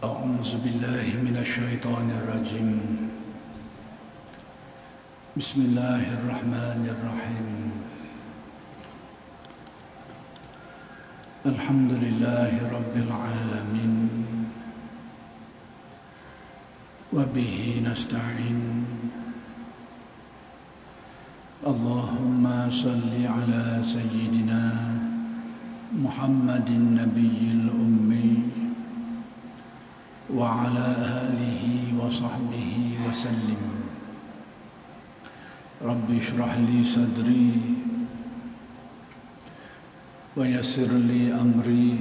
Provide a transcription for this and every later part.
أعوذ بالله من الشيطان الرجيم. بسم الله الرحمن الرحيم. الحمد لله رب العالمين وبه نستعين. اللهم صل على سيدنا محمد النبي الأمي وعلى آله وصحبه وسلم. رب اشرح لي صدري ويسر لي أمري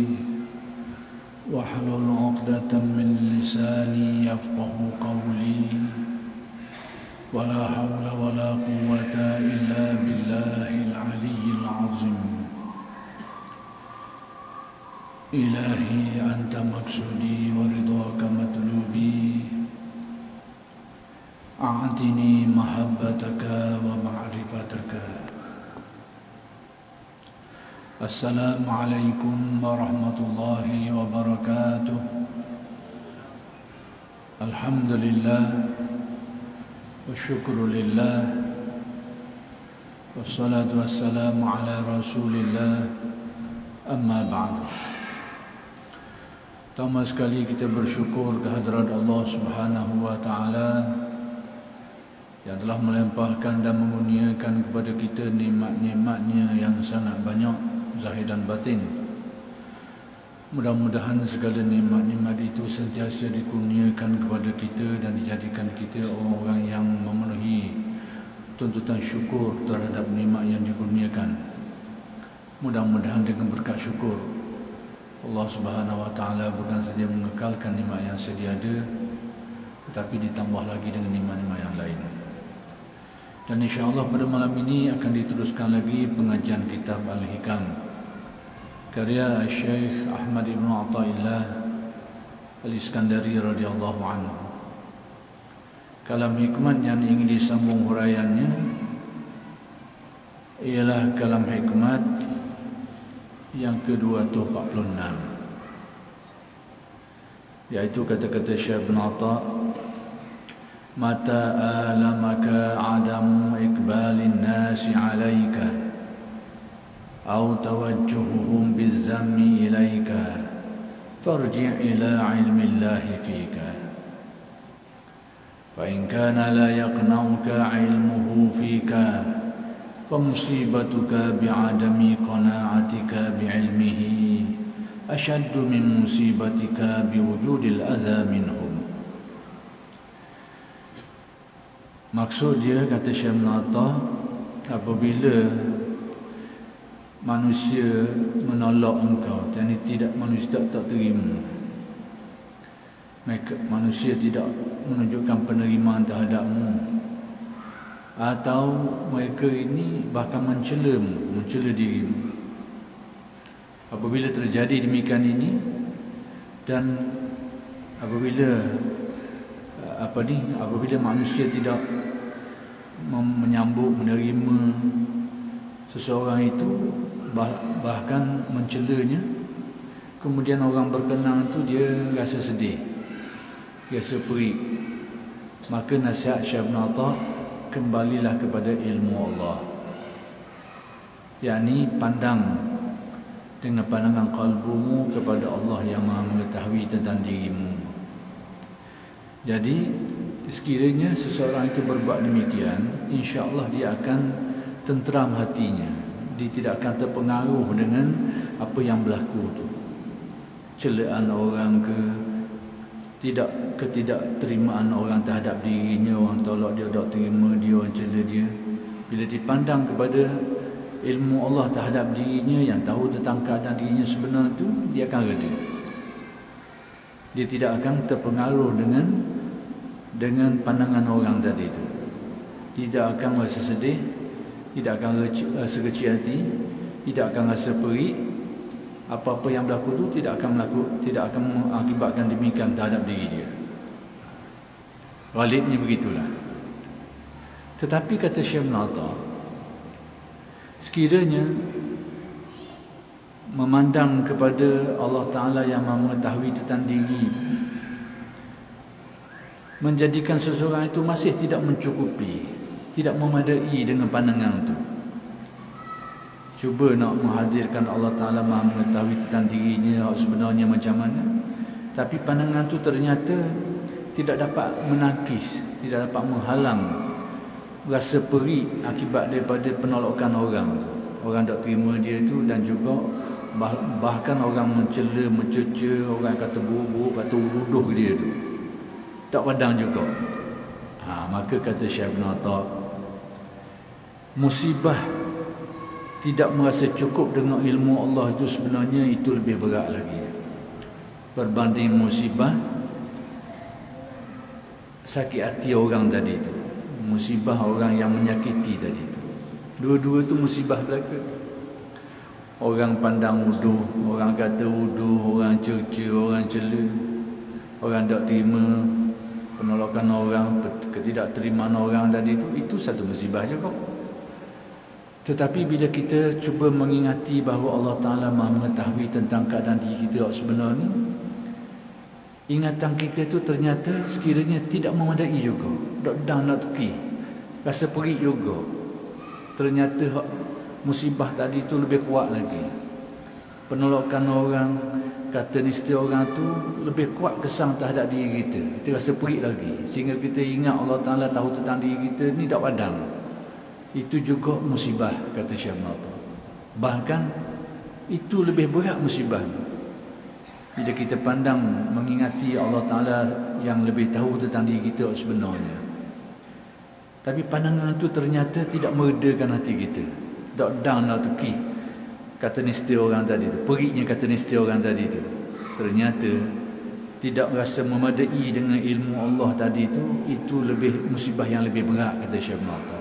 واحلل عقدة من لساني يفقه قولي. ولا حول ولا قوة إلا بالله العلي العظيم. إلهي أنت مقصودي ورضاك مطلوبي. أعطني محبتك ومعرفتك. السلام عليكم ورحمة الله وبركاته. الحمد لله والشكر لله والصلاة والسلام على رسول الله. أما بعد. Pertama sekali kita bersyukur kehadrat Allah Subhanahu wa taala yang telah melimpahkan dan mengurniakan kepada kita nikmat-nikmatnya yang sangat banyak zahir dan batin. Mudah-mudahan segala nikmat-nikmat itu sentiasa dikurniakan kepada kita dan dijadikan kita orang-orang yang memenuhi tuntutan syukur terhadap nikmat yang dikurniakan. Mudah-mudahan dengan berkat syukur Allah Subhanahu wa taala bukan saja mengekalkan nikmat yang sedia ada, tetapi ditambah lagi dengan nikmat-nikmat yang lain. Dan insya-Allah pada malam ini akan diteruskan lagi pengajian kitab Al-Hikam karya Syekh Ahmad Ibn Athaillah Al-Iskandari radhiyallahu anhu. Kalam hikmat yang ingin disambung huraiannya ialah kalam hikmat yang ke-246, yaitu kata-kata Syekh Ibn Atha, mata alamaka adamu ikbalin nasi alaika au tawajjuhuhum bizzammi ilaika farji' ila ilmi Allahi fika fa in kana la yaqna'uka ilmuhu fika فمصيبتك بعدم قناعتك بعلمه أشد من مصيبتك بوجود الأذى منهم. Maksud dia, kata Syekh Ibn, apabila manusia menolak engkau, yakni tidak, manusia tak terima, manusia tidak menunjukkan penerimaan terhadapmu, atau mereka ini bahkan mencela dirimu. Apabila terjadi demikian ini, dan apabila manusia tidak menyambut, menerima seseorang itu, bahkan mencelanya, kemudian orang berkenang itu dia rasa sedih, rasa perik, maka nasihat Syekh Ibn Atha, kembalilah kepada ilmu Allah, yakni pandang dengan pandangan kalbumu kepada Allah yang Maha mengetahui tentang dirimu. Jadi sekiranya seseorang itu berbuat demikian, insya-Allah dia akan tenteram hatinya, dia tidak akan terpengaruh dengan apa yang berlaku itu, celaan orang ke ketidakterimaan orang terhadap dirinya, orang tolak dia, tak terima dia, orang cela dia. Bila dipandang kepada ilmu Allah terhadap dirinya, yang tahu tentang keadaan dirinya sebenar itu, dia akan reda. Dia tidak akan terpengaruh dengan pandangan orang tadi itu. Tidak akan rasa sedih, tidak akan rasa kecil hati, tidak akan rasa perik. Apa-apa yang berlaku itu tidak akan mengakibatkan demikian terhadap diri dia. Ghalibnya begitulah. Tetapi kata Syekh Ibn Atha, sekiranya memandang kepada Allah Ta'ala yang maha mengetahui tentang diri menjadikan seseorang itu masih tidak mencukupi, tidak memadai dengan pandangan itu. Cuba nak menghadirkan Allah Ta'ala Maha mengetahui tentang dirinya sebenarnya macam mana, tapi pandangan itu ternyata tidak dapat menangkis, tidak dapat menghalang rasa perih akibat daripada penolakan orang tu. Orang tak terima dia tu, dan juga bahkan orang mencela, mencerca, orang kata buruk-buruk, kata uruduh dia tu, tak padang juga. Maka kata Syekh Ibn Atta, musibah tidak merasa cukup dengan ilmu Allah itu sebenarnya itu lebih berat lagi berbanding musibah sakit hati orang tadi itu, musibah orang yang menyakiti tadi itu. Dua-dua itu musibah belaka. Orang pandang uduh, orang kata uduh, orang cerca, orang cela, orang tak terima penolakan orang, ketidakterimaan orang tadi itu satu musibah juga. Tetapi bila kita cuba mengingati bahawa Allah Ta'ala Maha mengetahui tentang keadaan diri kita sebenarnya, ingatan kita itu ternyata sekiranya tidak memadai juga, tak nak teki, rasa perih juga. Ternyata musibah tadi itu lebih kuat lagi. Penolakan orang, kata nista orang tu lebih kuat kesan terhadap diri kita. Kita rasa perih lagi, sehingga kita ingat Allah Ta'ala tahu tentang diri kita ni tak padang. Itu juga musibah, kata Syekh Ibn. Bahkan itu lebih berat musibah bila kita pandang mengingati Allah Ta'ala yang lebih tahu tentang diri kita sebenarnya. Tapi pandangan itu ternyata tidak meredakan hati kita, tak down nak teki, kata nista orang tadi itu, periknya kata nista orang tadi itu. Ternyata tidak rasa memadai dengan ilmu Allah tadi itu lebih musibah yang lebih berat, kata Syekh Ibn Atta,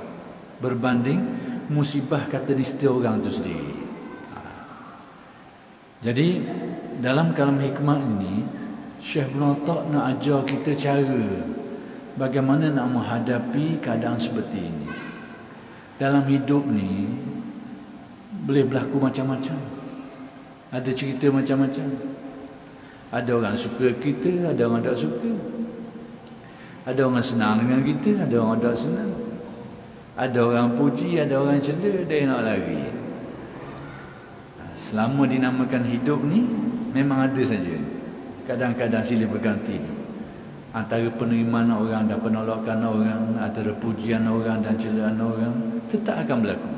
berbanding musibah kata nista orang itu sendiri. Jadi dalam kalam hikmah ini, Syekh Ibn Atta nak ajar kita cara bagaimana nak menghadapi keadaan seperti ini. Dalam hidup ni boleh berlaku macam-macam. Ada cerita macam-macam. Ada orang suka kita, ada orang tak suka. Ada orang senang dengan kita, ada orang tak senang. Ada orang puji, ada orang cela, ada yang nak lari. Selama dinamakan hidup ni, memang ada saja kadang-kadang silih berganti antara penerimaan orang dan penolakan orang, antara pujian orang dan celaan orang, tetap akan berlaku.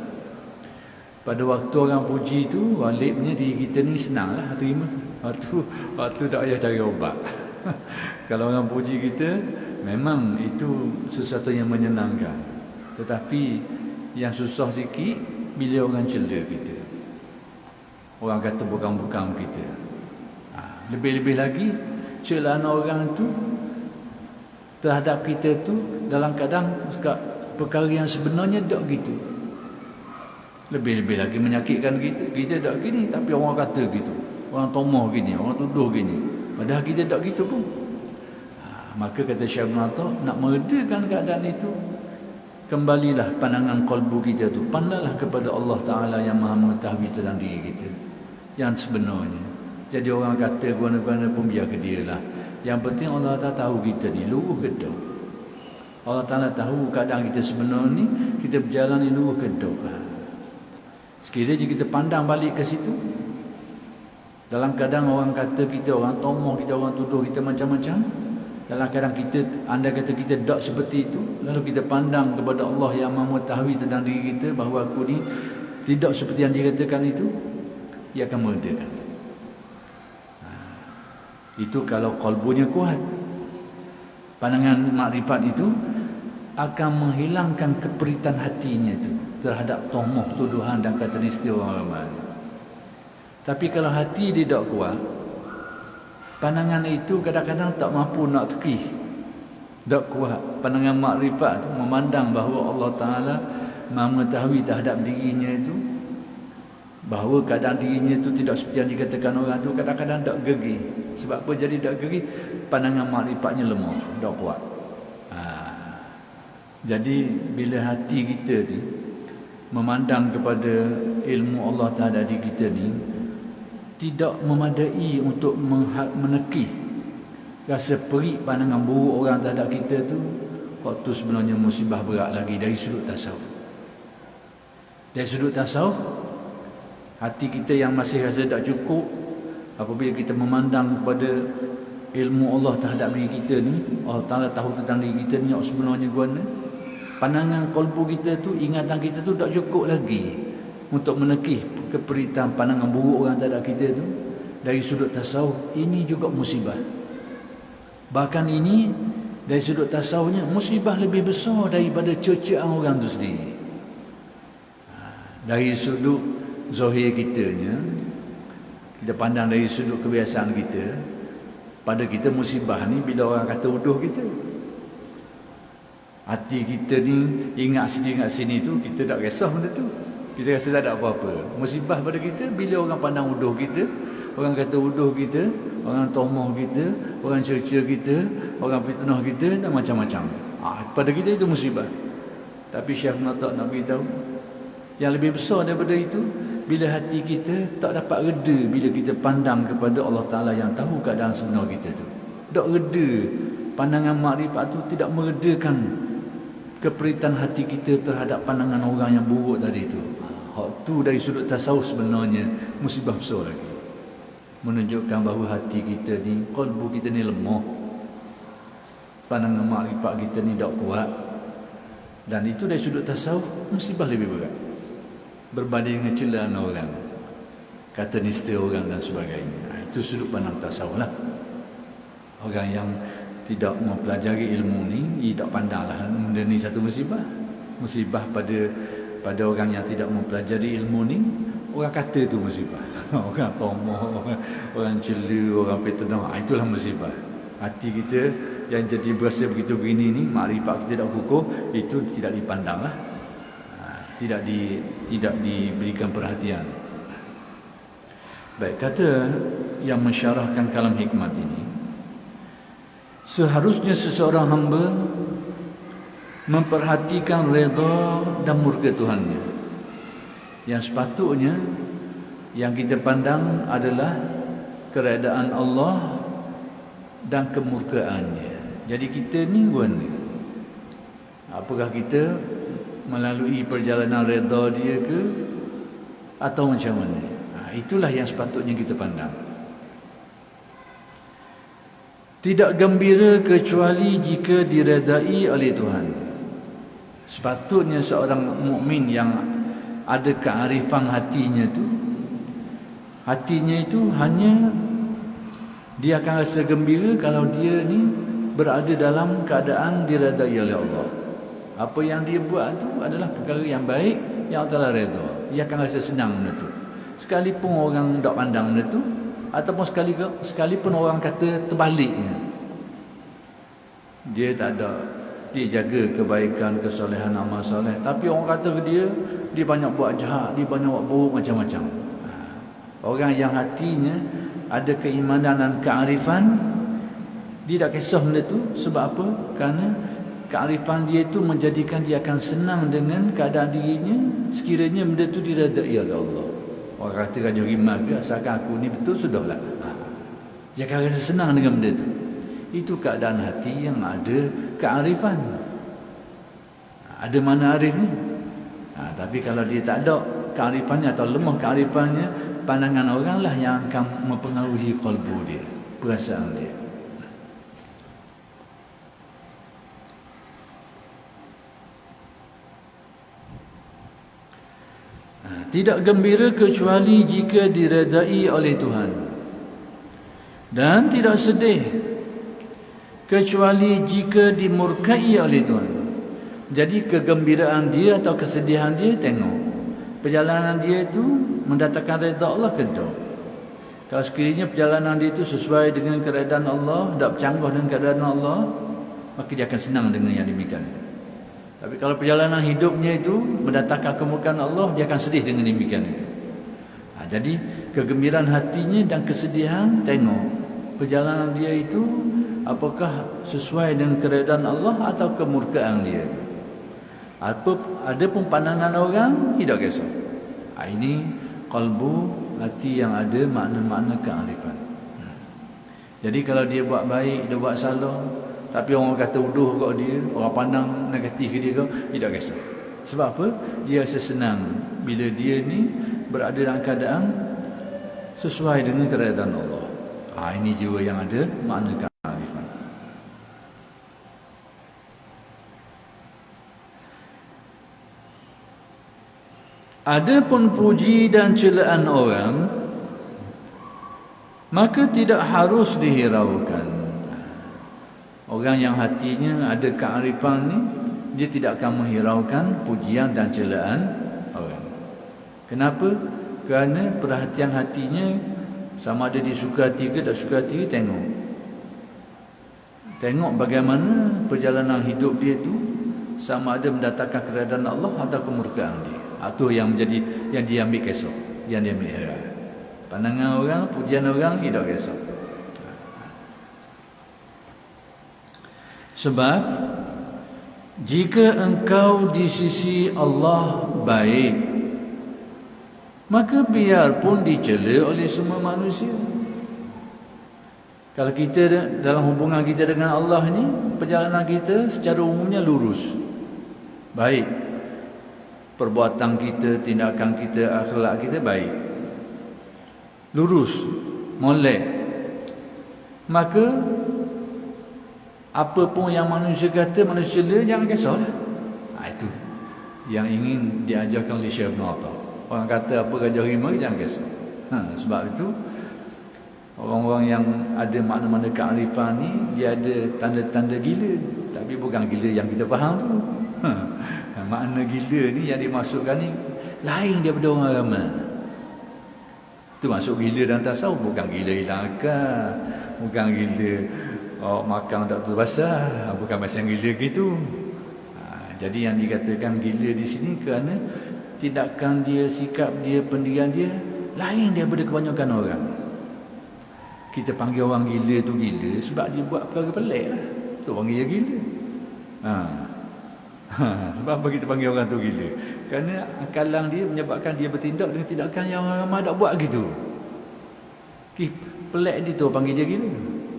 Pada waktu orang puji itu, walibnya diri kita ni senanglah terima. Waktu tak payah cari obat. Kalau orang puji kita, memang itu sesuatu yang menyenangkan. Tetapi yang susah sikit bila orang cela kita, orang kata bukang-bukang kita. Lebih-lebih lagi celaan orang tu terhadap kita tu dalam keadaan perkara yang sebenarnya tak gitu. Lebih-lebih lagi menyakitkan kita. Kita tak gini tapi orang kata gitu. Orang tomoh gini, orang tuduh gini. Padahal kita tak gitu pun. Maka kata Syekh Ibn Atta, nak meredakan keadaan itu, kembalilah pandangan qalbu kita tu. Pandanglah kepada Allah Ta'ala yang Maha mengetahui tentang diri kita yang sebenarnya. Jadi orang kata guna-guna pun biar ke dia lah. Yang penting Allah Ta'ala tahu kita ni lurus ke tak. Allah Ta'ala tahu keadaan kita sebenar ni, kita berjalan ni lurus ke tak. Sekiranya kita pandang balik ke situ, dalam keadaan orang kata kita, orang tomoh kita, orang tuduh kita macam-macam, dalam keadaan kita, anda kata kita tak seperti itu, lalu kita pandang kepada Allah yang Maha mengetahui tentang diri kita bahawa aku ni tidak seperti yang dikatakan itu, ia akan meredakan. Itu kalau qalbunya kuat. Pandangan makrifat itu akan menghilangkan keperitan hatinya itu terhadap tomoh, tuduhan dan kata nista orang ramai. Tapi kalau hati dia tak kuat, pandangan itu kadang-kadang tak mampu nak teki. Tak kuat. Pandangan makrifat itu memandang bahawa Allah Ta'ala Maha mengetahui terhadap dirinya itu, bahawa keadaan dirinya itu tidak seperti yang dikatakan orang itu, kadang-kadang tak gergi. Sebab apa jadi tak gergi? Pandangan makrifatnya lemah, tak kuat. Jadi bila hati kita ni memandang kepada ilmu Allah terhadap diri kita ni, tidak memadai untuk meneki rasa perik pandangan buruk orang terhadap kita tu, waktu sebenarnya musibah berat lagi dari sudut tasawuf. Dari sudut tasawuf, hati kita yang masih rasa tak cukup, apabila kita memandang kepada ilmu Allah terhadap diri kita ni, Allah Ta'ala tahu tentang diri kita ni, sebenarnya guana, pandangan kolbu kita tu, ingatan kita tu tak cukup lagi untuk menekih keperitan pandangan buruk orang terhadap kita tu. Dari sudut tasawuf, ini juga musibah. Bahkan ini dari sudut tasawufnya musibah lebih besar daripada cercaan orang tu sendiri. Dari sudut zahir kitanya, kita pandang dari sudut kebiasaan kita, pada kita musibah ni bila orang kata uduh kita. Hati kita ni ingat sini tu, kita tak kisah benda tu. Kita rasa tak ada apa-apa. Musibah pada kita bila orang pandang uduh kita, orang kata uduh kita, orang tomoh kita, orang cerca kita, orang fitnah kita dan macam-macam. Pada kita itu musibah. Tapi Syekh Natak nak beritahu, yang lebih besar daripada itu, bila hati kita tak dapat reda bila kita pandang kepada Allah Ta'ala yang tahu keadaan sebenar kita tu. Tak reda. Pandangan makrifat tu tidak meredakan keperitan hati kita terhadap pandangan orang yang buruk tadi tu. Hak tu dari sudut tasawuf sebenarnya musibah besar lagi. Menunjukkan bahawa hati kita ni, qalbu kita ni lemah. Pandangan makrifat kita ni tak kuat. Dan itu dari sudut tasawuf musibah lebih berat berbanding dengan celaan orang, kata nista orang dan sebagainya. Itu sudut pandang tasawuf lah. Orang yang tidak mempelajari ilmu ni, dia tak pandang lah benda ni satu musibah. Musibah pada orang yang tidak mempelajari ilmu ni, orang kata tu musibah. Orang tomoh, orang cela, orang fitnah, itulah musibah. Hati kita yang jadi berasa begitu begini ni, makrifat kita tak kukuh, itu tidak dipandang lah. Tidak diberikan perhatian. Baik, kata yang mensyarahkan kalam hikmat ini, seharusnya seseorang hamba memperhatikan redha dan murka Tuhannya. Yang sepatutnya yang kita pandang adalah keredaan Allah dan kemurkaannya. Jadi kita ni apakah kita melalui perjalanan redha dia ke atau macam mana? Itulah yang sepatutnya kita pandang. Tidak gembira kecuali jika diredai oleh Tuhan. Sepatutnya seorang mukmin yang ada kearifan hatinya itu hanya dia akan rasa gembira kalau dia ni berada dalam keadaan diredai oleh Allah. Apa yang dia buat tu adalah perkara yang baik, yang Allah redha. Dia akan rasa senang benda tu. Sekalipun orang tak pandang benda tu, ataupun sekalipun orang kata terbaliknya, dia tak ada, dia jaga kebaikan, kesolehan, amal soleh. Tapi orang kata ke dia banyak buat jahat, dia banyak buat buruk, macam-macam. Orang yang hatinya ada keimanan dan kearifan, dia tak kisah benda tu. Sebab apa? Kerana kearifan dia itu menjadikan dia akan senang dengan keadaan dirinya sekiranya benda itu diredai oleh Allah. Orang kata Raja Rimah ke, asalkan aku ni betul, sudahlah. Dia akan rasa senang dengan benda itu. Itu keadaan hati yang ada kearifan. Ada mana arif ni? Tapi kalau dia tak ada kearifannya atau lemah kearifannya, pandangan orang lah yang akan mempengaruhi kalbu dia, perasaan dia. Tidak gembira kecuali jika diredai oleh Tuhan, dan tidak sedih kecuali jika dimurkai oleh Tuhan. Jadi kegembiraan dia atau kesedihan dia, tengok perjalanan dia itu mendatangkan redha Allah ke tak. Kalau sekiranya perjalanan dia itu sesuai dengan keredaan Allah, tak bercanggah dengan keredaan Allah, maka dia akan senang dengan yang demikian. Tapi kalau perjalanan hidupnya itu mendatangkan kemurkaan Allah, dia akan sedih dengan demikian itu. Jadi kegembiraan hatinya dan kesedihan, tengok perjalanan dia itu apakah sesuai dengan keredaan Allah atau kemurkaan dia. Ada pun pandangan orang, tidak kisah. Ini kalbu, hati yang ada makna-makna kearifan. Jadi kalau dia buat baik, dia buat salah, tapi orang kata uduh kat dia, orang pandang negatif ke dia ke, tidak kisah. Sebab apa? Dia sesenang bila dia ni berada dalam keadaan sesuai dengan keredaan Allah. Ini jiwa yang ada makna kearifan. Adapun puji dan celaan orang, maka tidak harus dihiraukan. Orang yang hatinya ada kearifan ni, dia tidak akan menghiraukan pujian dan celaan orang. Kenapa? Kerana perhatian hatinya, sama ada dia suka hati ke tak suka hati, tengok bagaimana perjalanan hidup dia tu, sama ada mendatangkan keredaan Allah atau kemurkaan dia. Itu yang menjadi, yang dia ambil kisah, yang dia ambil hirau. Pandangan orang, pujian orang, tidak kisah. Sebab jika engkau di sisi Allah baik, maka biarpun dicela oleh semua manusia. Kalau kita dalam hubungan kita dengan Allah ni, perjalanan kita secara umumnya lurus, baik. Perbuatan kita, tindakan kita, akhlak kita baik, lurus, molek. Maka apa pun yang manusia kata, manusia cela, jangan kisahlah. Itu yang ingin diajarkan oleh Syekh Ibn Athar. Orang kata apa Gajah Rimau, jangan kisah. Sebab itu orang-orang yang ada makna-makna kearifan ni, dia ada tanda-tanda gila, tapi bukan gila yang kita faham tu. Makna gila ni yang dimasukkan ni lain daripada orang ramai. Itu masuk gila dalam tasawuf, bukan gila hilang akal, bukan gila makan tak betul basah, bukan macam gila gitu. Jadi yang dikatakan gila di sini kerana tindakan dia, sikap dia, pendirian dia lain daripada kebanyakan orang. Kita panggil orang gila tu gila sebab dia buat perkara pelik lah. Tu panggil dia gila. Sebab apa kita panggil orang tu gila? Kerana akalang dia menyebabkan dia bertindak dengan tindakan yang orang ramai tak buat gitu. Pelik dia tu panggil dia gila.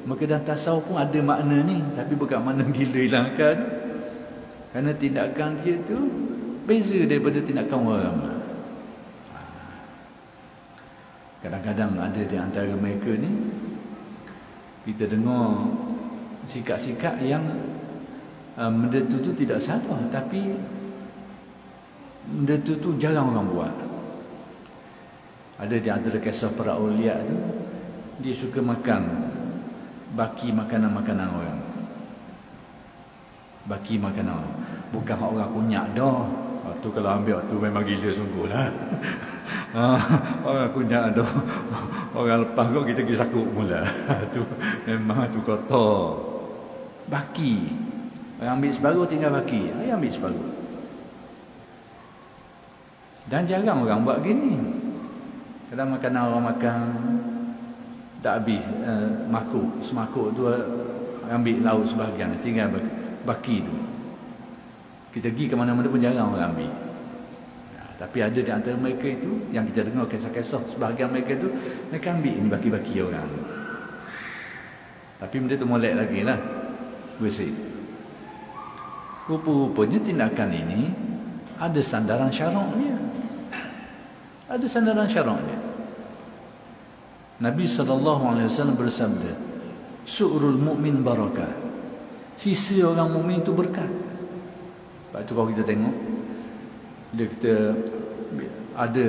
Maka dalam tasawuf pun ada makna ni, tapi bukan makna gila hilangkan. Kerana tindakan dia tu beza daripada tindakan orang ramai. Kadang-kadang ada di antara mereka ni, kita dengar sikap-sikap yang benda tu tidak salah, tapi benda tu jarang orang buat. Ada di antara kisah para awliya tu, dia suka makan, baki makanan-makanan orang. Baki makanan orang, bukan orang kunyak dah. Tu kalau ambil tu memang gila sungguh lah. Orang kunyak dah, orang lepas kau kita pergi sakut mula. Tu memang tu kotor. Baki, orang ambil separuh tinggal baki, dia ambil separuh. Dan jarang orang buat gini. Kadang makanan orang makan tak habis, semakuk tu ambil lauk sebahagian, tinggal baki tu. Kita pergi ke mana-mana pun jarang orang ambil. Tapi ada di antara mereka itu, yang kita dengar kisah-kisah, sebahagian mereka itu, mereka ambil ni baki-baki orang. Tapi benda tu molek lagi lah, bersih. Rupa-rupanya tindakan ini ada sandaran syaraknya. Ada sandaran syaraknya. Nabi SAW bersabda, su'rul mu'min barakah. Sisi orang mukmin itu berkat. Sebab itu kalau kita tengok, bila kita ada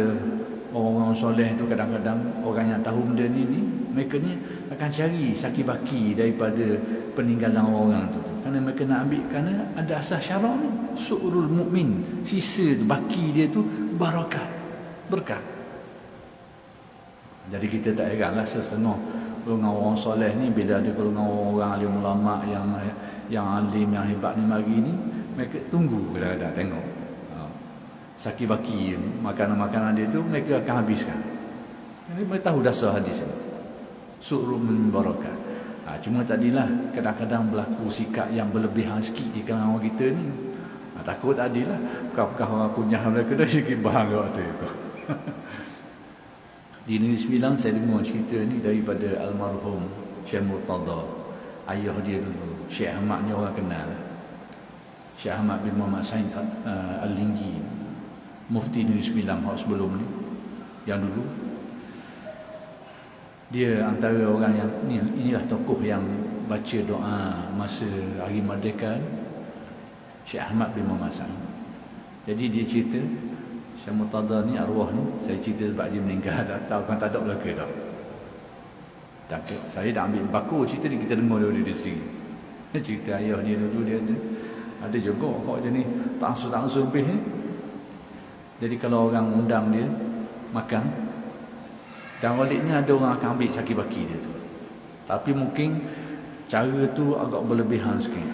orang-orang soleh tu, kadang-kadang orang yang tahu benda ni, mereka ni akan cari saki-baki daripada peninggalan orang tu. Kerana mereka nak ambil, kerana ada asas syarak ni. Su'rul mu'min, sisa baki dia tu barakah, berkat. Jadi kita tak heranlah setengah golongan orang soleh ni, bila ada golongan orang alim ulama yang alim, yang hebat ni mari ni, mereka tunggu kadang-kadang tengok saki-baki makanan-makanan dia tu mereka akan habiskan. Jadi mereka tahu dasar hadis ni, su'rul min barakah. Cuma tadilah kadang-kadang berlaku sikap yang berlebihan sikit di kalangan orang kita ni. Takut tadilah bekas-bekas orang kunyah mereka dah sikit bahang waktu tu. Di Negeri Sembilan saya dengar cerita ni daripada almarhum Syekh Murtada. Ayah dia dulu Syekh Ahmad ni orang kenal. Syekh Ahmad bin Muhammad Said Al-Linggi, Mufti Negeri Sembilan sebelum ni, yang dulu. Dia antara orang yang inilah tokoh yang baca doa masa hari merdeka, Syekh Ahmad bin Muhammad Said. Jadi dia cerita Syekh Murtada ni, arwah ni, saya cerita sebab dia meninggal dah, tahu kan tak ada belaka dah. Tak, saya dah ambil baku cerita ni, kita dengar dulu di sini. Cerita ayah dia dulu, dia ada juga kok dia ni tak ansur lebih ni. Jadi kalau orang undang dia makan, dan waliknya ada orang akan ambil saki baki dia tu. Tapi mungkin cara tu agak berlebihan sikit.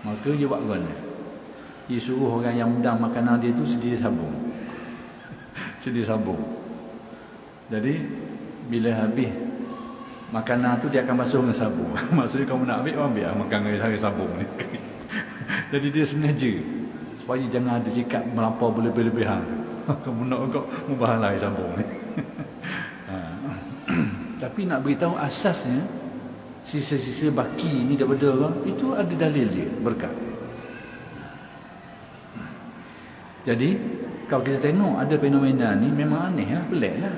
Maka dia buat mana? Dia suruh orang yang undang makanan dia tu sedia sabun. Sedia sabun. Jadi bila habis makanan tu dia akan basuh dengan sabun. Maksudnya kamu nak ambil makan dengan sabun ni. Jadi dia sengaja supaya jangan ada sikap melampau berlebihan tu. Kamu nak kau mubahalah sabun ni. Tapi nak beritahu asasnya sisa-sisa baki ni daripada orang itu ada dalil dia, berkat. Jadi kalau kita tengok ada fenomena ni memang aneh lah, pelik lah.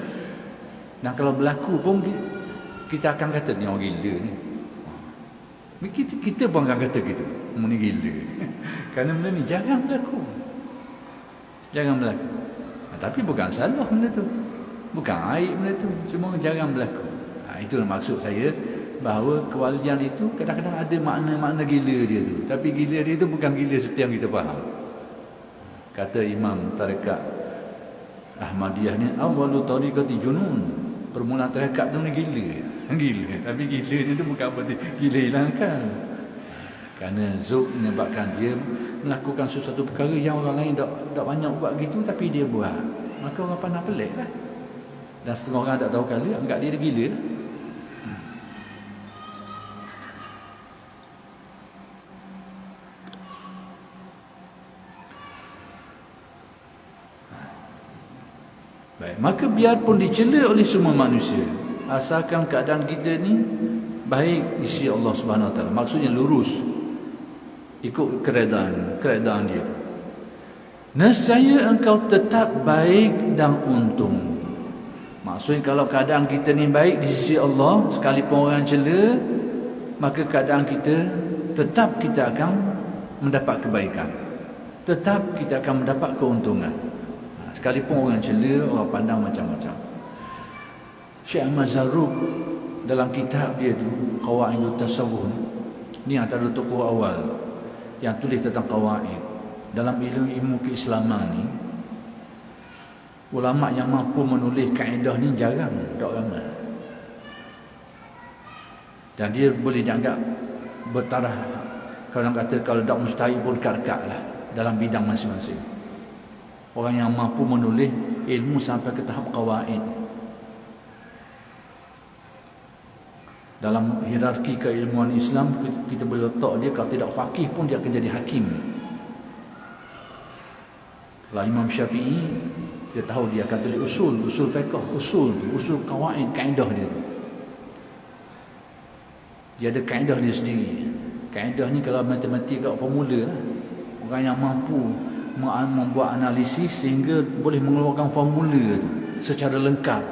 Dan kalau berlaku pun kita akan kata ni orang gila ni. Kita pun akan kata gitu, ni gila. Kerana benda ni jangan berlaku. Jangan berlaku. Tapi bukan salah benda tu, bukan aib benda tu, cuma jangan berlaku. Itulah maksud saya, bahawa kewalian itu kadang-kadang ada makna-makna gila dia tu. Tapi gila dia tu bukan gila seperti yang kita faham. Kata Imam Tarekat Ahmadiyah ni, awalu tariqati junun. Permulaan tarekat tu ni gila. Gila. Tapi gila dia tu bukan berarti gila hilangkan. Kerana zuk menyebabkan dia melakukan sesuatu perkara yang orang lain tak banyak buat gitu, tapi dia buat. Maka orang pandang pelik lah. Dan setengah orang tak tahu kali anggap dia gila. Baik, maka biarpun dicela oleh semua manusia, asalkan keadaan kita ni baik di sisi Allah Subhanahu Wa Taala, maksudnya lurus, ikut keredaan dia. Nescaya engkau tetap baik dan untung. Maksudnya kalau keadaan kita ni baik di sisi Allah, sekalipun orang cela, maka keadaan kita tetap kita akan mendapat kebaikan, tetap kita akan mendapat keuntungan. Sekalipun orang cela, orang pandang macam-macam. Syekh Ahmad Zarruq dalam kitab dia tu Qawaidut Tasawwuf, ni antara tokoh awal yang tulis tentang qawaid dalam ilmu keislaman ni. Ulama yang mampu menulis kaedah ni jarang, tak ramai. Dan dia boleh dianggap bertaraf, kalau kata kalau tak mustahil pun dekat-dekat lah dalam bidang masing-masing. Orang yang mampu menulis ilmu sampai ke tahap qawaid. Dalam hierarki keilmuan Islam, kita boleh letak dia, kalau tidak faqih pun dia akan jadi hakim. Kalau Imam Syafi'i, dia tahu dia akan tulis usul fiqh, usul qawaid, kaedah dia. Dia ada kaedah dia sendiri. Kaedah ni kalau matematik kat formula lah. Orang yang mampu membuat analisis sehingga boleh mengeluarkan formula tu secara lengkap.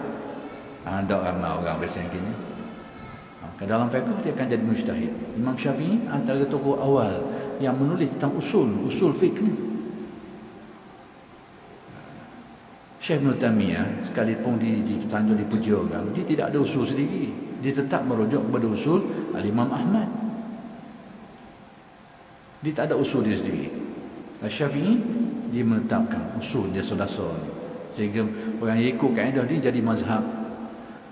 Tak ramai orang biasa yang gini. Dalam fiqh dia akan jadi mujtahid. Imam Syafi'i antara tokoh awal yang menulis tentang usul fiqh ni. Syekh Ibn Taimiyah sekalipun ditanjung dipuji orang, dia tidak ada usul sendiri. Dia tetap merujuk kepada usul Al-Imam Ahmad. Dia tak ada usul dia sendiri. Syafi'i dia menetapkan usul dia dasar ni, sehingga orang yang ikut kaedah dia jadi mazhab,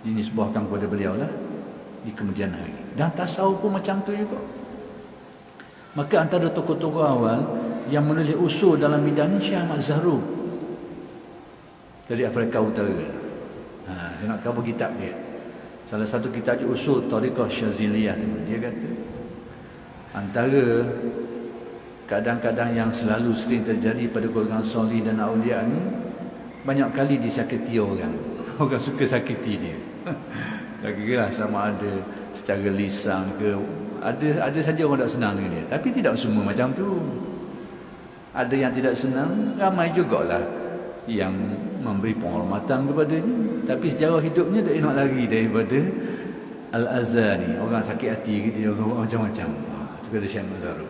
dinisbahkan kepada beliau lah di kemudian hari. Dan tasawuf pun macam tu juga. Maka antara tokoh-tokoh awal yang menulis usul dalam bidang ni Syekh Ahmad Zarruq dari Afrika Utara. Dia nak tahu kitab dia. Salah satu kitab dia usul Tariqah Syaziliyah tu. Dia kata antara kadang-kadang yang selalu sering terjadi pada golongan solih dan aulia ni, banyak kali disakiti orang. Orang suka sakiti dia. Tak kira lah sama ada secara lisan ke, ada saja orang tak senang dengan dia. Tapi tidak semua macam tu. Ada yang tidak senang, ramai jugalah yang memberi penghormatan kepadanya. Tapi sejarah hidupnya tak nak lari daripada Al-Azhar ni. Orang sakit hati dia, orang macam-macam. Itu kata Syekh Mazharul.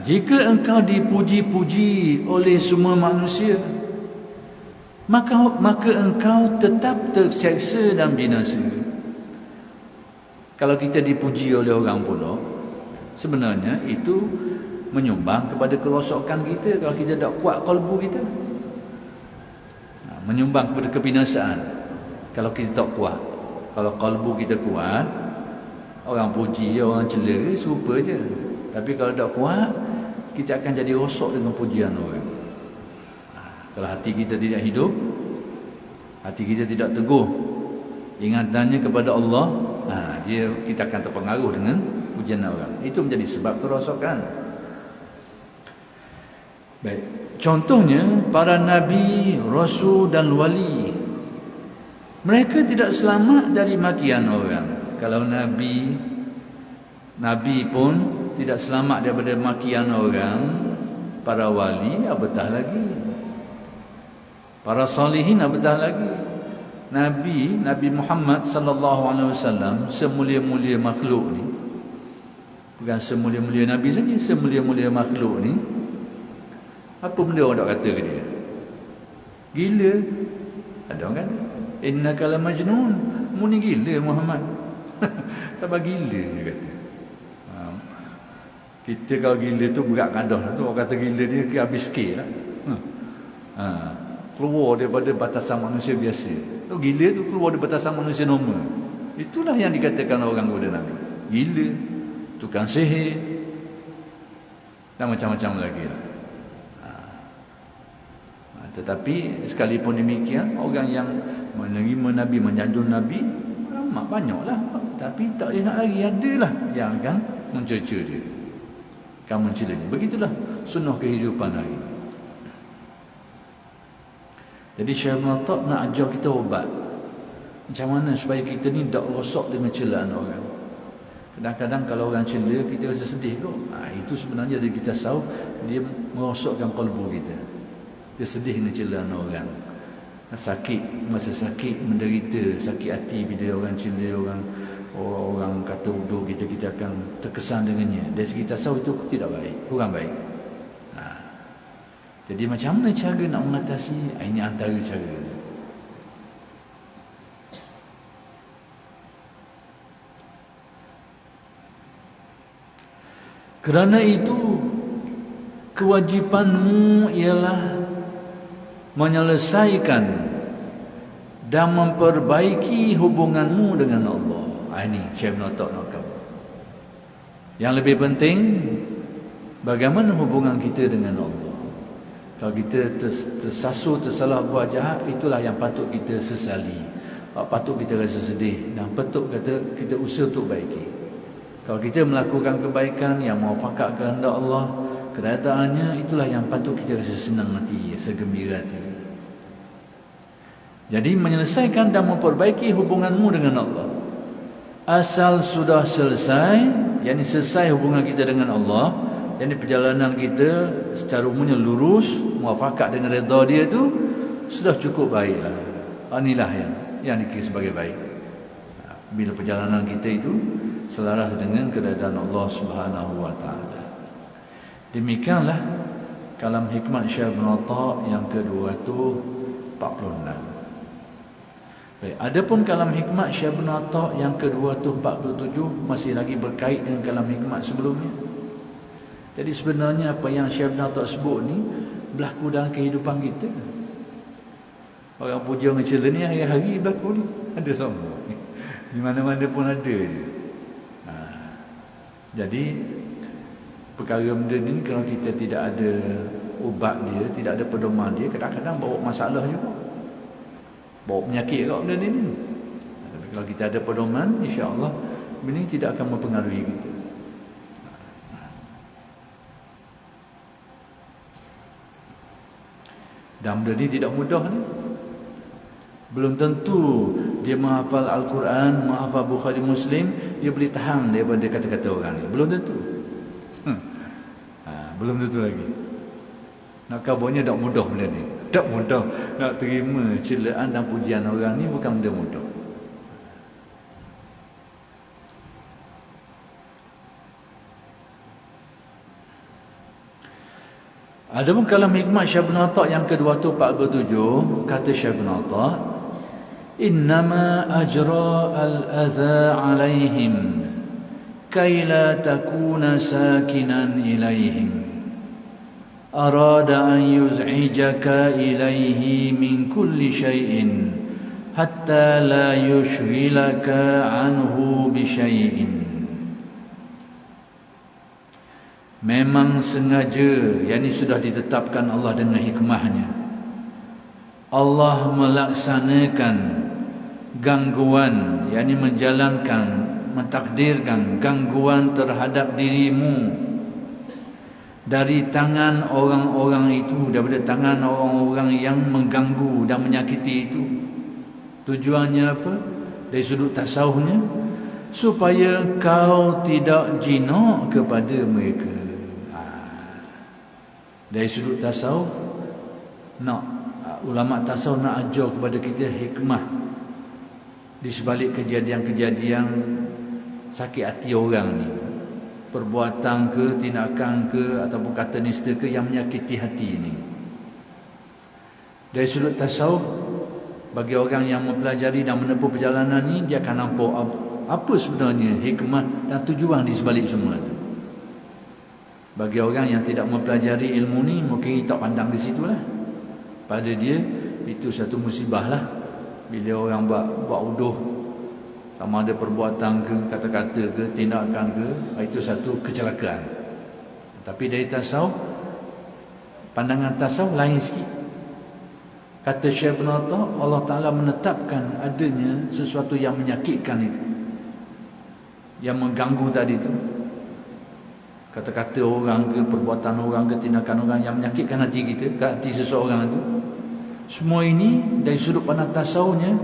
Jika engkau dipuji-puji oleh semua manusia, maka engkau tetap terseksa dan binasa. Kalau kita dipuji oleh orang pula, sebenarnya itu menyumbang kepada kerosakan kita. Kalau kita tak kuat kalbu kita, menyumbang kepada kebinasaan. Kalau kita tak kuat, kalau kalbu kita kuat, orang puji je, orang cela serupa je. Tapi kalau tak kuat, kita akan jadi rosak dengan pujian orang. Kalau hati kita tidak hidup, hati kita tidak teguh ingatannya kepada Allah, kita akan terpengaruh dengan pujian orang. Itu menjadi sebab kerosakan. Baik, contohnya para nabi, rasul dan wali, mereka tidak selamat dari makian orang. Kalau nabi pun tidak selamat daripada makian orang, para wali apatah lagi, para salihin apatah lagi. Nabi Muhammad sallallahu alaihi wasallam, semulia-mulia makhluk ni, bukan semulia-mulia nabi saja, semulia-mulia makhluk ni, apa benda orang nak kata ke dia? Gila. Ada orang kata, innaka la majnun, mu ni gila Muhammad. Tambah gila dia kata. Kita kalau gila tu berat kadah tu, orang kata gila dia kira habis sikit lah. Keluar daripada batasan manusia biasa. Tu gila tu keluar daripada batasan manusia normal. Itulah yang dikatakan orang kepada Nabi. Gila, tukang sihir, dan macam-macam lagi lah. Tetapi sekalipun demikian, orang yang menerima Nabi, menyanjung Nabi, amat banyaklah. Tapi tak boleh nak lari, adalah yang akan mencerca dia, akan mencelanya. Begitulah sunnah kehidupan hari ini. Jadi Syekh Muhammad nak ajar kita ubat macam mana supaya kita ni tak rosak dengan celaan orang. Kadang-kadang kalau orang cela, kita rasa sedih kot. Itu sebenarnya dari kita tahu dia merosakkan kalbu kita. Dia sedih dengan celaan orang. Sakit, masa sakit, menderita, sakit hati bila orang cela, orang kata udur kita akan terkesan dengannya. Dari segi tasawuf itu tidak baik, kurang baik. Jadi macam mana cara nak mengatasi? Ini antara cara. Kerana itu kewajipanmu ialah menyelesaikan dan memperbaiki hubunganmu dengan Allah. Ini Syekh Notok Nokam. Yang lebih penting, bagaimana hubungan kita dengan Allah. Kalau kita tersasul, tersalah buat jahat, itulah yang patut kita sesali, patut kita rasa sedih, dan patut kita usaha untuk baiki. Kalau kita melakukan kebaikan yang muafakat kehendak Allah, kedatangannya, itulah yang patut kita rasa senang hati, segembira hati. Jadi menyelesaikan dan memperbaiki hubunganmu dengan Allah. Asal sudah selesai, yakni selesai hubungan kita dengan Allah, yakni perjalanan kita secara umumnya lurus, muafakat dengan redha dia tu, sudah cukup baiklah. Inilah yang dikira sebagai baik. Bila perjalanan kita itu selaras dengan keredaan Allah Subhanahu wa taala. Demikianlah kalam hikmat Syekh Ibn Atta yang ke-246. Baik, adapun kalam hikmat Syekh Ibn Atta yang ke-247 masih lagi berkait dengan kalam hikmat sebelumnya. Jadi sebenarnya apa yang Syekh Ibn Atta sebut ni berlaku dalam kehidupan kita. Orang puja orang cela ni hari-hari berlaku ni. Ada semua. Di mana-mana pun ada je. Jadi perkara benda ni kalau kita tidak ada ubat dia, tidak ada pedoman dia, kadang-kadang bawa masalah juga. Bawa penyakit kat benda ni. Kalau kita ada pedoman, insya-Allah benda ini tidak akan mempengaruhi kita. Dan benda ini tidak mudah ni. Belum tentu dia menghafal Al-Quran, menghafal Bukhari Muslim, dia boleh tahan daripada kata-kata orang ni. Belum tentu. Belum tentu lagi. Nak kabarnya tak mudah benda ni. Tak mudah. Nak terima celaan dan pujian orang ni bukan benda mudah. Adapun kalam hikmah Syekh Ibn Atta' yang ke-247, kata Syekh Ibn Atta', innama ajra al-adha alaihim kay la takuna sakinan ilaihim arada an yuz'ijaka ilaihi min kulli syai'in hatta la yushghilaka anhu bi syai'in. Memang sengaja, yakni sudah ditetapkan Allah dengan hikmahnya, Allah melaksanakan gangguan, yakni menjalankan, mentakdirkan gangguan terhadap dirimu dari tangan orang-orang itu, daripada tangan orang-orang yang mengganggu dan menyakiti itu. Tujuannya apa? Dari sudut tasawufnya, supaya kau tidak jinak kepada mereka. Dari sudut tasawuf, ulama tasawuf nak ajar kepada kita hikmah di sebalik kejadian-kejadian sakit hati orang ni, perbuatan ke, tindakan ke, ataupun kata nista ke yang menyakiti hati ni. Dari sudut tasawuf, bagi orang yang mempelajari dan menempuh perjalanan ni, dia akan nampak apa sebenarnya hikmah dan tujuan di sebalik semua itu. Bagi orang yang tidak mempelajari ilmu ni, mungkin tak pandang di situlah. Pada dia itu satu musibah lah. Bila orang buat uduh, sama ada perbuatan ke, kata-kata ke, tindakan ke, itu satu kecelakaan. Tapi dari tasawuf, pandangan tasawuf lain sikit. Kata Syekh Ibn Atta', Allah Ta'ala menetapkan adanya sesuatu yang menyakitkan itu, yang mengganggu tadi itu. Kata-kata orang ke, perbuatan orang ke, tindakan orang yang menyakitkan hati kita, hati seseorang itu. Semua ini dari sudut pandang tasawufnya,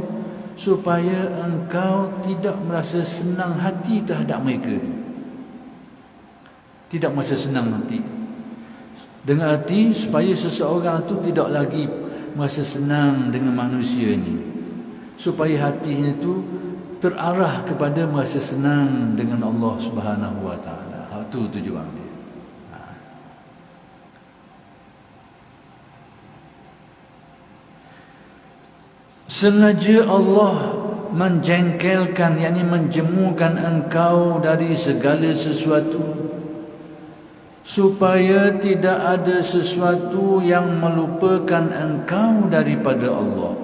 supaya engkau tidak merasa senang hati terhadap mereka. Tidak merasa senang hati. Dengan arti supaya seseorang itu tidak lagi merasa senang dengan manusia ini, supaya hatinya itu terarah kepada merasa senang dengan Allah Subhanahu Wa Taala. Itu tujuan dia. Sengaja Allah menjengkelkan, yakni menjemukan engkau dari segala sesuatu, supaya tidak ada sesuatu yang melupakan engkau daripada Allah,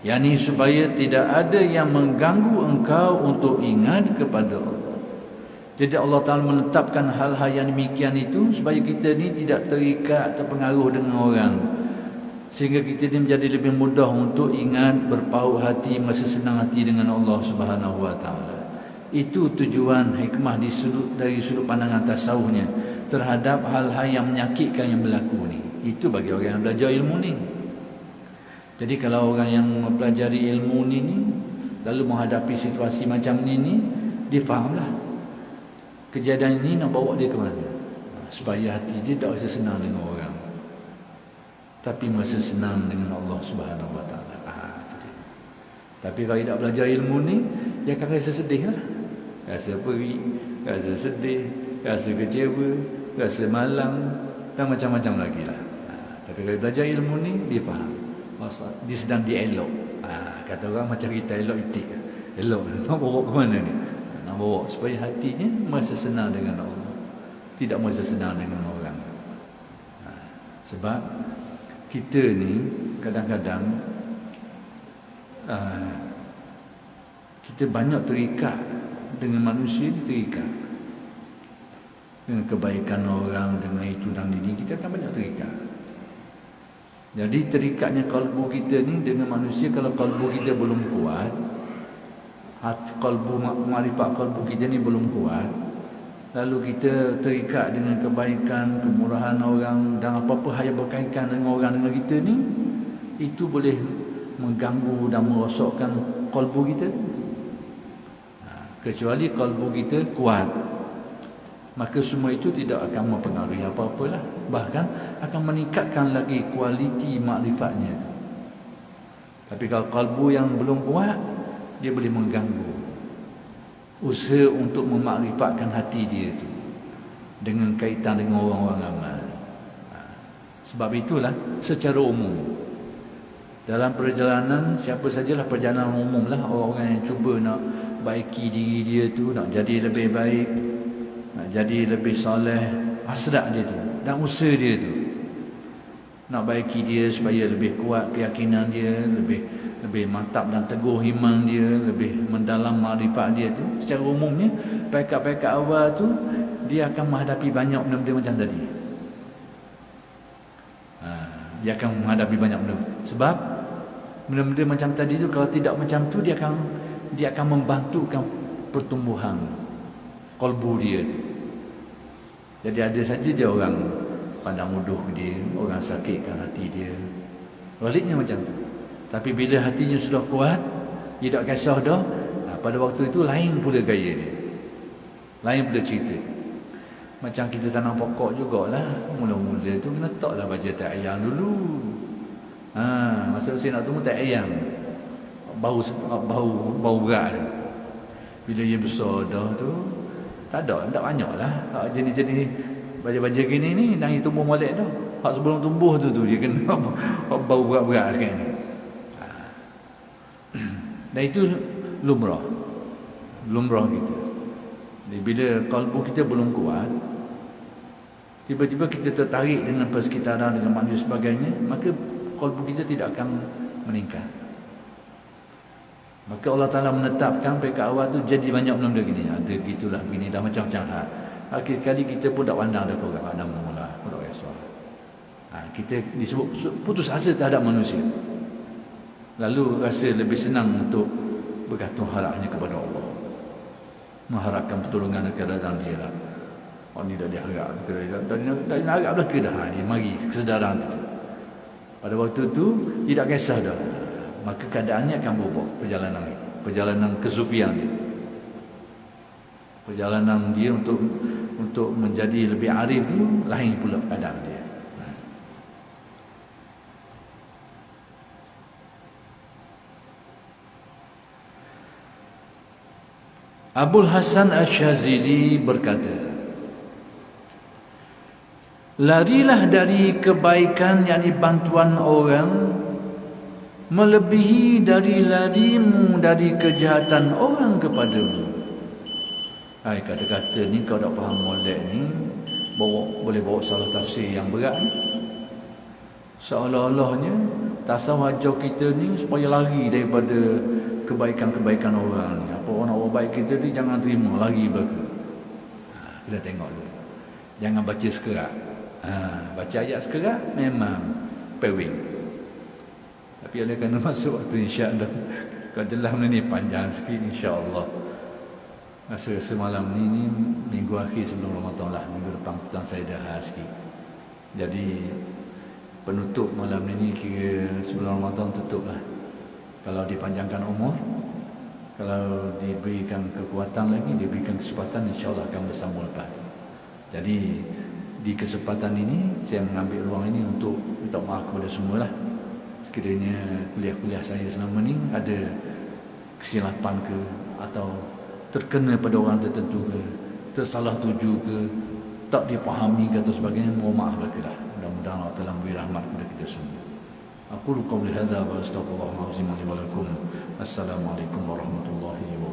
yakni supaya tidak ada yang mengganggu engkau untuk ingat kepada Allah. Jadi Allah Ta'ala menetapkan hal-hal yang demikian itu supaya kita ni tidak terikat, terpengaruh dengan orang, sehingga kita ni menjadi lebih mudah untuk ingat, berpaut hati, merasa senang hati dengan Allah Subhanahu Wa Ta'ala. Itu tujuan hikmah dari sudut pandangan tasawufnya terhadap hal-hal yang menyakitkan yang berlaku ni. Itu bagi orang yang belajar ilmu ni. Jadi kalau orang yang mempelajari ilmu ni lalu menghadapi situasi macam ni, dia fahamlah kejadian ini nak bawa dia ke mana, supaya hati dia tak rasa senang dengan orang, tapi merasa senang dengan Allah Subhanahu Wa Taala. Tapi kalau dia tak belajar ilmu ni, dia akan rasa sedih lah. Rasa perih, rasa sedih, rasa kecewa, rasa malang, dan macam-macam lagi lah. Tapi kalau dia belajar ilmu ni, dia faham dia sedang dielok. Kata orang macam kita elok itik. Elok, nak bawa ke mana ni? Nak bawa supaya hatinya merasa senang dengan Allah, tidak merasa senang dengan orang. Sebab kita ni kadang-kadang kita banyak terikat dengan manusia, terikat dengan kebaikan orang, dengan itu dan ini, kita akan banyak terikat. Jadi terikatnya kalbu kita ni dengan manusia, kalau kalbu kita belum kuat, Qalbu, makrifat qalbu kita ni belum kuat, lalu kita terikat dengan kebaikan, kemurahan orang dan apa-apa hal yang berkaitan dengan orang dengan kita ni, itu boleh mengganggu dan merosakkan qalbu kita. Kecuali qalbu kita kuat, maka semua itu tidak akan mempengaruhi apa-apalah, bahkan akan meningkatkan lagi kualiti makrifatnya. Tapi kalau qalbu yang belum kuat, dia boleh mengganggu usaha untuk memakrifatkan hati dia itu dengan kaitan dengan orang-orang amal. Sebab itulah secara umum dalam perjalanan, siapa sajalah perjalanan umum lah, orang-orang yang cuba nak baiki diri dia tu, nak jadi lebih baik, nak jadi lebih soleh, hasrat dia tu dan usaha dia tu nak baiki dia supaya lebih kuat keyakinan dia, lebih mantap dan teguh iman dia, lebih mendalam makrifat dia tu. Secara umumnya pekat-pekat awal tu dia akan menghadapi banyak benda-benda macam tadi. Dia akan menghadapi banyak benda. Sebab benda-benda macam tadi tu, kalau tidak macam tu, dia akan membantukan pertumbuhan qalbu dia tu. Jadi ada saja dia orang pandang muduh dia, orang sakitkan hati dia, baliknya macam tu. Tapi bila hatinya sudah kuat, dia tak kisah dah, pada waktu itu lain pula gaya dia, lain pula cerita. Macam kita tanam pokok jugalah, mula-mula tu kena taklah baca tak ayam dulu. Masa saya nak tunggu tak ayam, bau berat. Bila dia besar dah tu, tak banyak lah jenis-jenis baja-baja gini ni dah tumbuh molek dah. Hak sebelum tumbuh tu dia kena bau berat-berat sekarang ni. Dan itu lumrah kita. Jadi bila kalbu kita belum kuat, tiba-tiba kita tertarik dengan persekitaran, dengan manusia sebagainya, maka kalbu kita tidak akan meningkat. Maka Allah Ta'ala menetapkan pekat awal tu jadi banyak benda gini. Ada gitulah begini dah macam-macam hal. Akhir sekali kita pun tak pandang dah korang ada mula, tak kisah. Kita disebut putus asa terhadap manusia. Lalu rasa lebih senang untuk bergantung harapnya kepada Allah, mengharapkan pertolongan keadaan dia lah. Ni dah diharap dah harap belaka dah. Dia mari kesedaran itu. Pada waktu tu tidak kisah dah. Maka keadaannya akan berubah, perjalanan kesufian dia. Perjalanan dia untuk menjadi lebih arif tu lain pula keadaan dia. Abul Hasan Asy-Syadzili berkata, larilah dari kebaikan, yakni bantuan orang, melebihi dari larimu dari kejahatan orang kepadamu. Kata-kata ni kau tak faham molek ni, boleh bawa salah tafsir yang berat ni. Seolah-olahnya tasawuf ajar kita ni supaya lari daripada kebaikan-kebaikan orang ni. Apa orang nak buat baik kita ni jangan terima, lari belaka. Kita tengok dulu. Jangan baca sekerat. Baca ayat sekerat memang pewing. Tapi oleh kerana masuk waktu insya-Allah, kalau jelas benda ni panjang sikit insya-Allah. Masa semalam ni minggu akhir sebelum Ramadan lah, minggu depan petang saya dah sikit. Jadi penutup malam ni kira sebelum Ramadan tutup lah. Kalau dipanjangkan umur, kalau diberikan kekuatan lagi, diberikan kesempatan, insya-Allah akan bersambung lepas tu. Jadi di kesempatan ini saya mengambil ruang ini untuk minta maaf kepada semua lah. Sekiranya kuliah-kuliah saya selama ni ada kesilapan ke, atau terkena pada orang tertentu ke, tersalah tuju ke, tak dipahami ke atau sebagainya, mohon maaf bagilah. Mudah-mudahan Allah Ta'ala memberi rahmat kepada kita semua. Aku qawli hadza wa astaghfirullahalazim li wa lakum. Assalamualaikum warahmatullahi wabarakatuh.